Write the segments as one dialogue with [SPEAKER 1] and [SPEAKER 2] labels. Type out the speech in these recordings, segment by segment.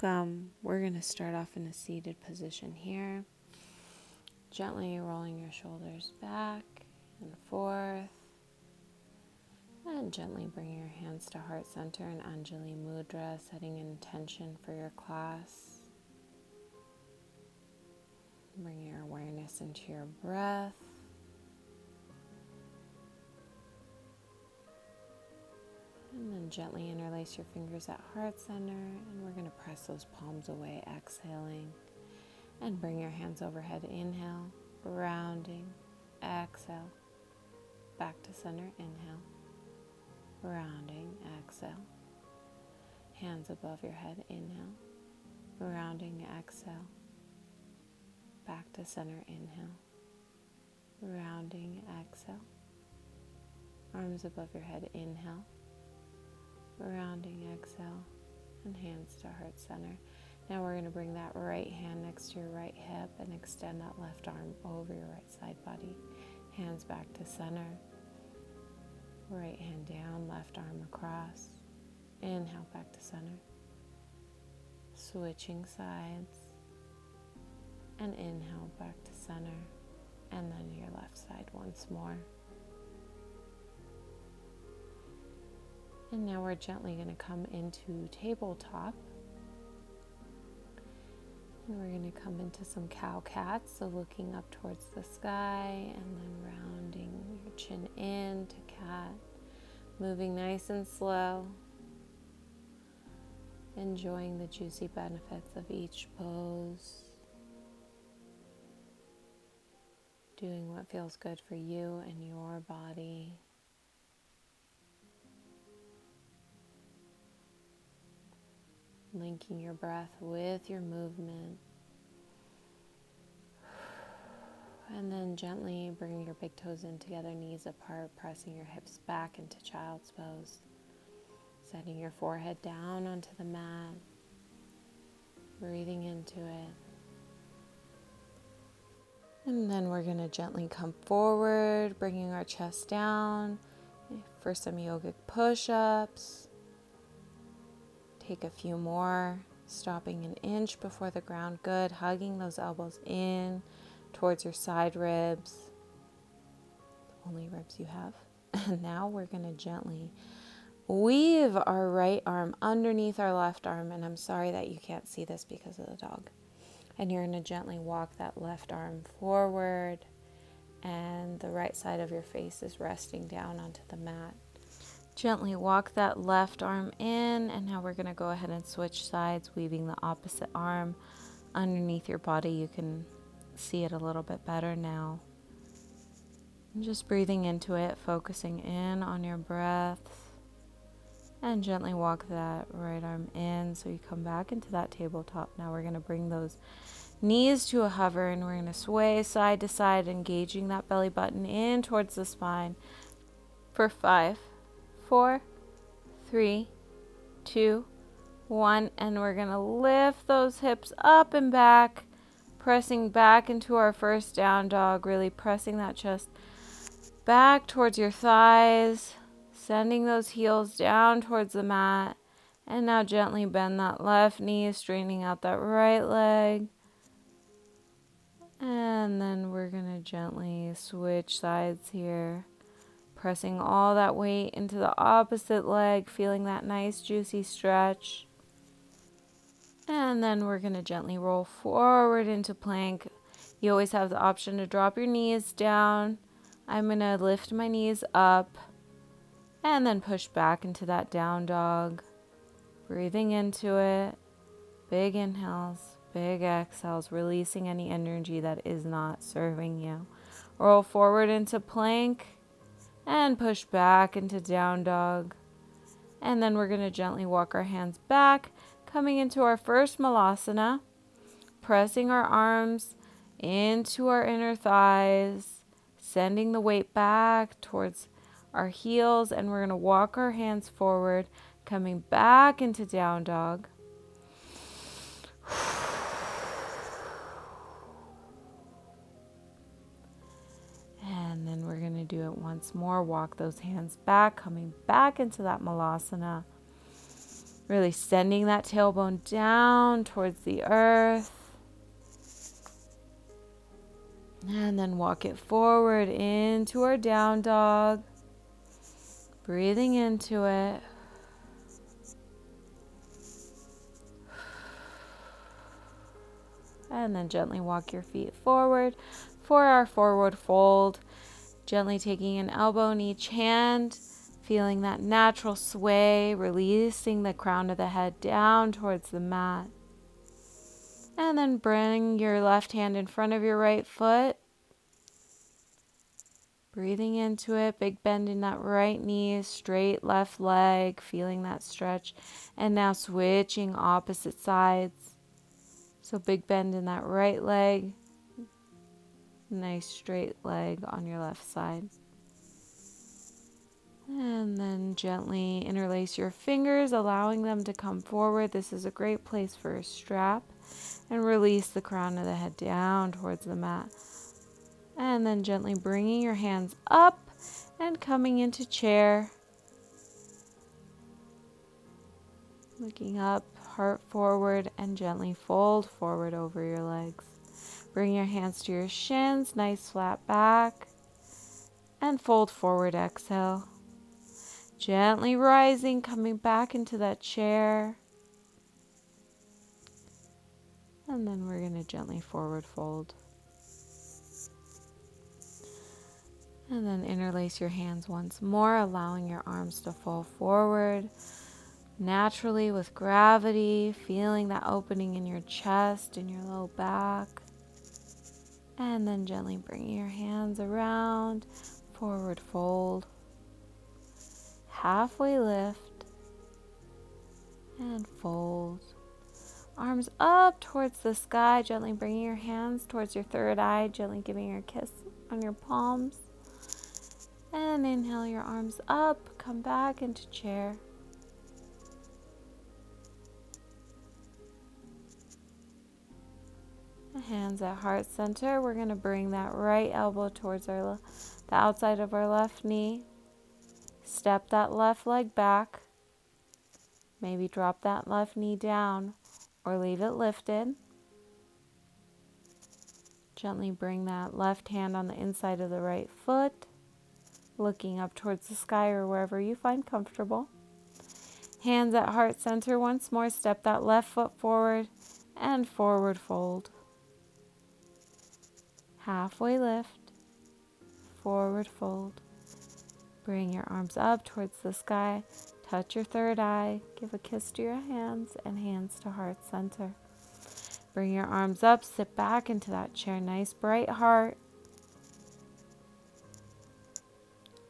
[SPEAKER 1] welcome. We're going to start off in a seated position here. Gently rolling your shoulders back and forth. And gently bring your hands to heart center in Anjali Mudra, setting an intention for your class. Bring your awareness into your breath. And then gently interlace your fingers at heart center, and we're going to press those palms away, exhaling. And bring your hands overhead, inhale, rounding, exhale, back to center, inhale, rounding, exhale. Hands above your head, inhale, rounding, exhale, back to center, inhale, rounding, exhale. Arms above your head, inhale, rounding, exhale, and hands to heart center. Now we're going to bring that right hand next to your right hip and extend that left arm over your right side body. Hands back to center. Right hand down, left arm across. Inhale back to center. Switching sides. And inhale back to center. And then your left side once more. And now we're gently going to come into tabletop. And we're going to come into some cow cats, so looking up towards the sky and then rounding your chin in to cat, moving nice and slow, enjoying the juicy benefits of each pose, doing what feels good for you and your body. Linking your breath with your movement. And then gently bring your big toes in together, knees apart, pressing your hips back into child's pose. Setting your forehead down onto the mat. Breathing into it. And then we're going to gently come forward, bringing our chest down for some yogic push-ups. Take a few more, stopping an inch before the ground. Good. Hugging those elbows in towards your side ribs, the only ribs you have. And now we're going to gently weave our right arm underneath our left arm. And I'm sorry that you can't see this because of the dog. And you're going to gently walk that left arm forward, and the right side of your face is resting down onto the mat. Gently walk that left arm in, and now we're going to go ahead and switch sides, weaving the opposite arm underneath your body. You can see it a little bit better now. And just breathing into it, focusing in on your breath, and gently walk that right arm in so you come back into that tabletop. Now we're going to bring those knees to a hover, and we're going to sway side to side, engaging that belly button in towards the spine for 5, 4, 3, 2, 1, and we're going to lift those hips up and back, pressing back into our first down dog, really pressing that chest back towards your thighs, sending those heels down towards the mat, and now gently bend that left knee, straightening out that right leg, and then we're going to gently switch sides here. Pressing all that weight into the opposite leg, feeling that nice juicy stretch. And then we're going to gently roll forward into plank. You always have the option to drop your knees down. I'm going to lift my knees up and then push back into that down dog. Breathing into it. Big inhales, big exhales, releasing any energy that is not serving you. Roll forward into plank. And push back into down dog. And then we're going to gently walk our hands back, coming into our first malasana, pressing our arms into our inner thighs, sending the weight back towards our heels, and we're going to walk our hands forward, coming back into down dog. And then we're going to do it once more. Walk those hands back, coming back into that malasana. Really sending that tailbone down towards the earth. And then walk it forward into our down dog. Breathing into it. And then gently walk your feet forward for our forward fold. Gently taking an elbow in each hand. Feeling that natural sway, releasing the crown of the head down towards the mat. And then bring your left hand in front of your right foot. Breathing into it, big bend in that right knee, straight left leg, feeling that stretch. And now switching opposite sides. So big bend in that right leg, nice straight leg on your left side. And then gently interlace your fingers, allowing them to come forward. This is a great place for a strap. And release the crown of the head down towards the mat. And then gently bringing your hands up and coming into chair. Looking up, heart forward, and gently fold forward over your legs. Bring your hands to your shins, nice flat back. And fold forward, exhale. Gently rising, coming back into that chair. And then we're going to gently forward fold. And then interlace your hands once more, allowing your arms to fall forward. Naturally with gravity, feeling that opening in your chest and your low back. And then gently bringing your hands around, forward fold. Halfway lift and fold. Arms up towards the sky, gently bringing your hands towards your third eye, gently giving your kiss on your palms. And inhale your arms up, come back into chair. Hands at heart center. We're going to bring that right elbow towards the outside of our left knee. Step that left leg back. Maybe drop that left knee down or leave it lifted. Gently bring that left hand on the inside of the right foot, looking up towards the sky or wherever you find comfortable. Hands at heart center once more. Step that left foot forward and forward fold. Halfway lift, forward fold. Bring your arms up towards the sky. Touch your third eye. Give a kiss to your hands and hands to heart center. Bring your arms up. Sit back into that chair. Nice bright heart.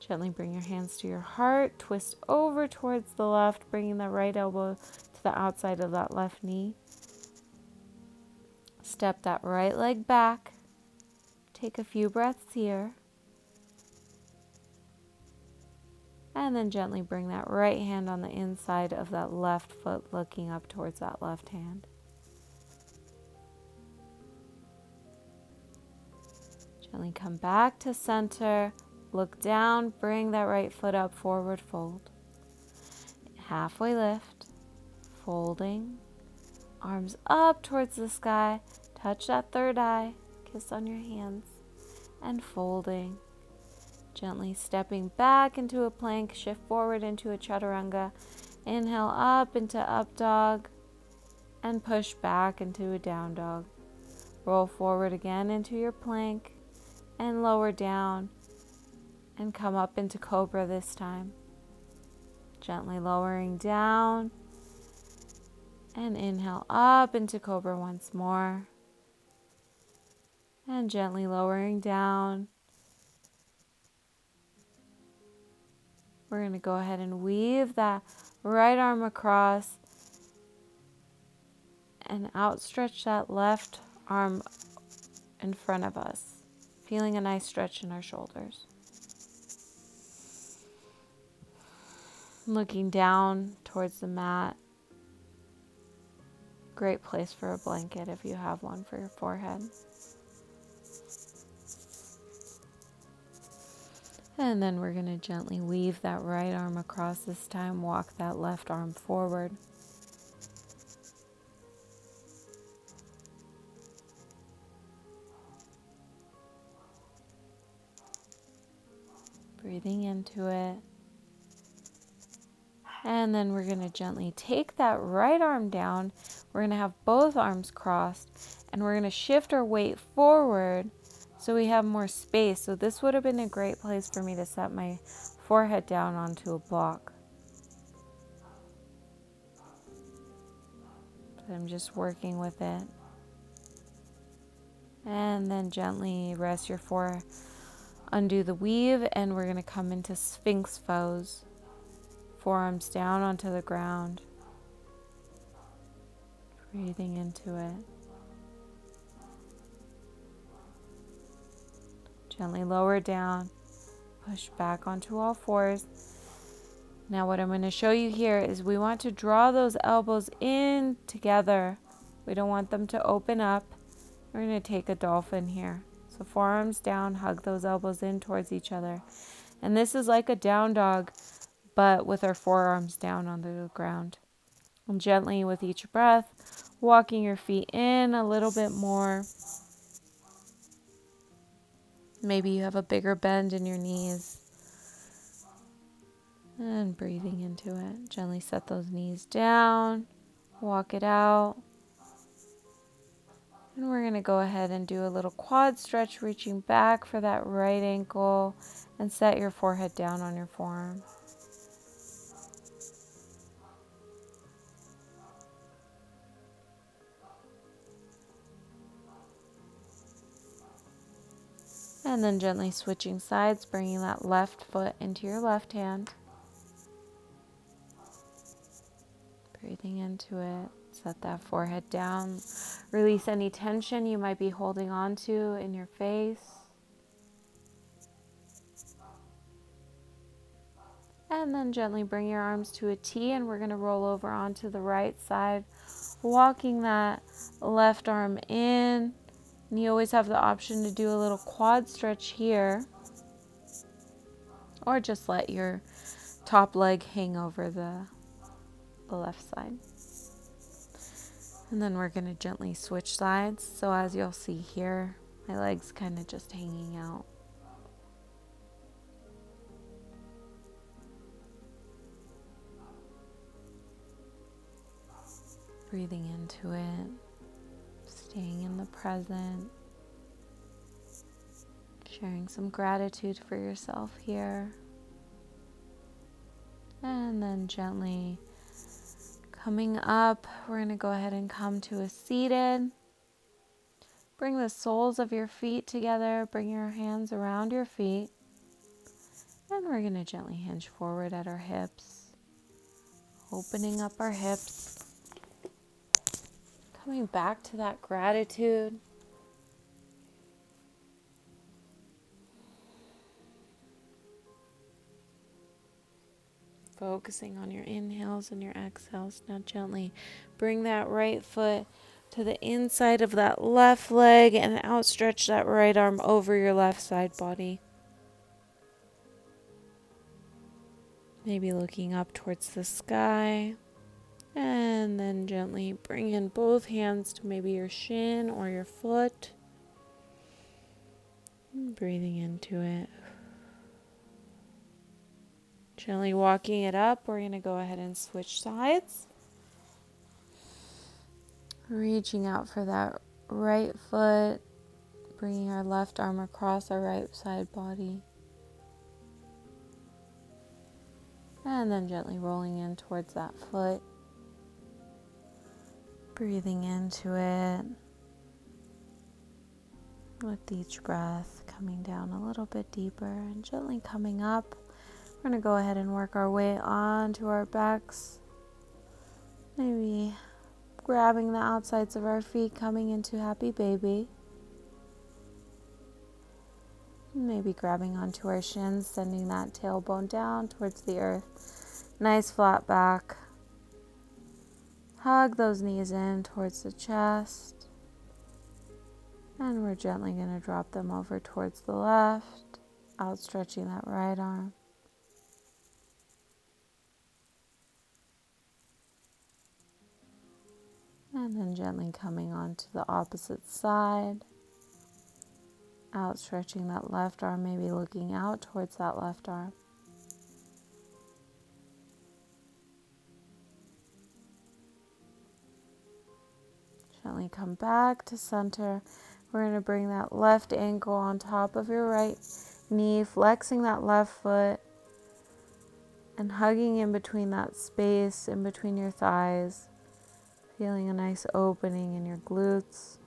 [SPEAKER 1] Gently bring your hands to your heart. Twist over towards the left, bringing the right elbow to the outside of that left knee. Step that right leg back. Take a few breaths here. And then gently bring that right hand on the inside of that left foot, looking up towards that left hand. Gently come back to center. Look down, bring that right foot up, forward fold. Halfway lift, folding. Arms up towards the sky. Touch that third eye. Kiss on your hands. And folding. Gently stepping back into a plank, shift forward into a chaturanga. Inhale up into up dog and push back into a down dog. Roll forward again into your plank and lower down and come up into cobra this time. Gently lowering down and inhale up into cobra once more. And gently lowering down. We're going to go ahead and weave that right arm across and outstretch that left arm in front of us, feeling a nice stretch in our shoulders. Looking down towards the mat. Great place for a blanket if you have one for your forehead. And then we're going to gently weave that right arm across this time. Walk that left arm forward. Breathing into it. And then we're going to gently take that right arm down. We're going to have both arms crossed. And we're going to shift our weight forward so we have more space. So this would have been a great place for me to set my forehead down onto a block. But I'm just working with it. And then gently rest your forehead. Undo the weave, and we're going to come into Sphinx pose. Forearms down onto the ground. Breathing into it. Gently lower down. Push back onto all fours. Now what I'm going to show you here is we want to draw those elbows in together. We don't want them to open up. We're going to take a dolphin here. So forearms down, hug those elbows in towards each other. And this is like a down dog, but with our forearms down onto the ground. And gently with each breath, walking your feet in a little bit more. Maybe you have a bigger bend in your knees. And breathing into it. Gently set those knees down. Walk it out. And we're going to go ahead and do a little quad stretch, reaching back for that right ankle, and set your forehead down on your forearm. And then gently switching sides, bringing that left foot into your left hand. Breathing into it. Set that forehead down. Release any tension you might be holding on to in your face. And then gently bring your arms to a T, and we're going to roll over onto the right side, walking that left arm in. And you always have the option to do a little quad stretch here, or just let your top leg hang over the left side. And then we're going to gently switch sides. So as you'll see here, my leg's kind of just hanging out. Breathing into it, staying in the present, sharing some gratitude for yourself here. And then gently coming up, we're going to go ahead and come to a seated. Bring the soles of your feet together. Bring your hands around your feet. And we're going to gently hinge forward at our hips. Opening up our hips. Coming back to that gratitude. Focusing on your inhales and your exhales. Now gently bring that right foot to the inside of that left leg and outstretch that right arm over your left side body. Maybe looking up towards the sky. And then gently bring in both hands to maybe your shin or your foot. And breathing into it. Gently walking it up, we're going to go ahead and switch sides. Reaching out for that right foot, bringing our left arm across our right side body. And then gently rolling in towards that foot. Breathing into it. With each breath, coming down a little bit deeper and gently coming up. We're going to go ahead and work our way onto our backs. Maybe grabbing the outsides of our feet, coming into happy baby. Maybe grabbing onto our shins, sending that tailbone down towards the earth. Nice flat back. Hug those knees in towards the chest. And we're gently going to drop them over towards the left, outstretching that right arm. And then gently coming on to the opposite side. Outstretching that left arm, maybe looking out towards that left arm. Gently come back to center. We're going to bring that left ankle on top of your right knee, flexing that left foot and hugging in between that space, in between your thighs, feeling a nice opening in your glutes.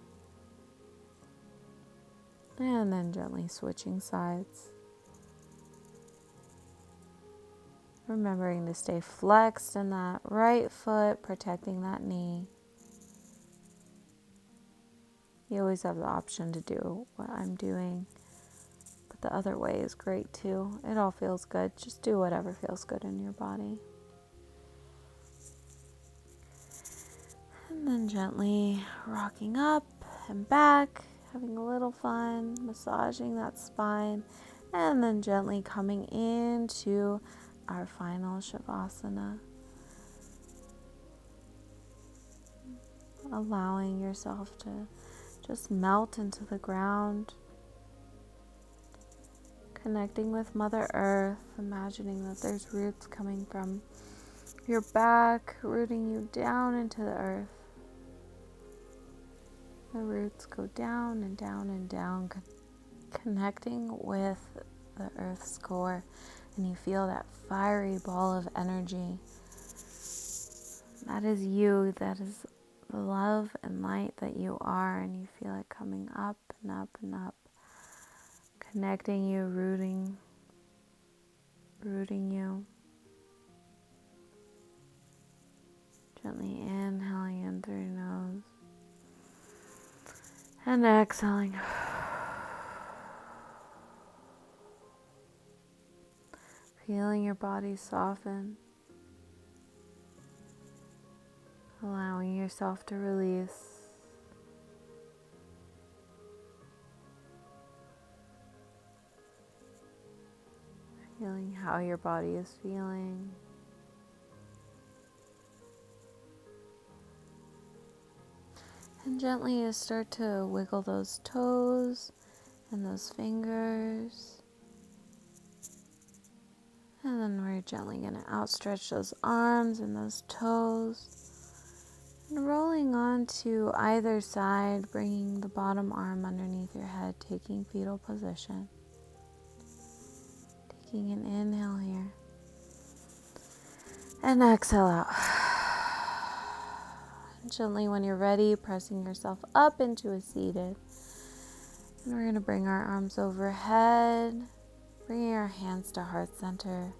[SPEAKER 1] And then gently switching sides. Remembering to stay flexed in that right foot, protecting that knee. You always have the option to do what I'm doing, but the other way is great too. It all feels good. Just do whatever feels good in your body. And then gently rocking up and back, having a little fun, massaging that spine, and then gently coming into our final Shavasana. Allowing yourself to just melt into the ground. Connecting with Mother Earth, imagining that there's roots coming from your back, rooting you down into the earth. The roots go down and down and down, connecting with the earth's core, and you feel that fiery ball of energy. That is you, that is the love and light that you are, and you feel it coming up and up and up, connecting you, rooting you. Gently inhaling in through your nose and exhaling. Feeling your body soften. Allowing yourself to release. Feeling how your body is feeling. And gently you start to wiggle those toes and those fingers. And then we're gently going to outstretch those arms and those toes. And rolling on to either side, bringing the bottom arm underneath your head, taking fetal position. Taking an inhale here. And exhale out. Gently, when you're ready, pressing yourself up into a seated. And we're going to bring our arms overhead, bringing our hands to heart center.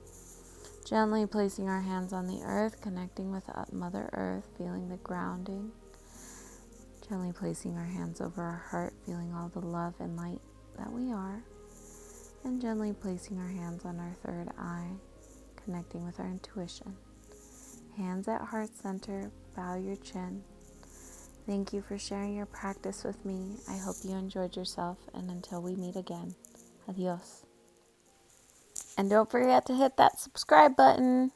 [SPEAKER 1] Gently placing our hands on the earth, connecting with Mother Earth, feeling the grounding. Gently placing our hands over our heart, feeling all the love and light that we are. And gently placing our hands on our third eye, connecting with our intuition. Hands at heart center, bow your chin. Thank you for sharing your practice with me. I hope you enjoyed yourself, and until we meet again, adios. And don't forget to hit that subscribe button.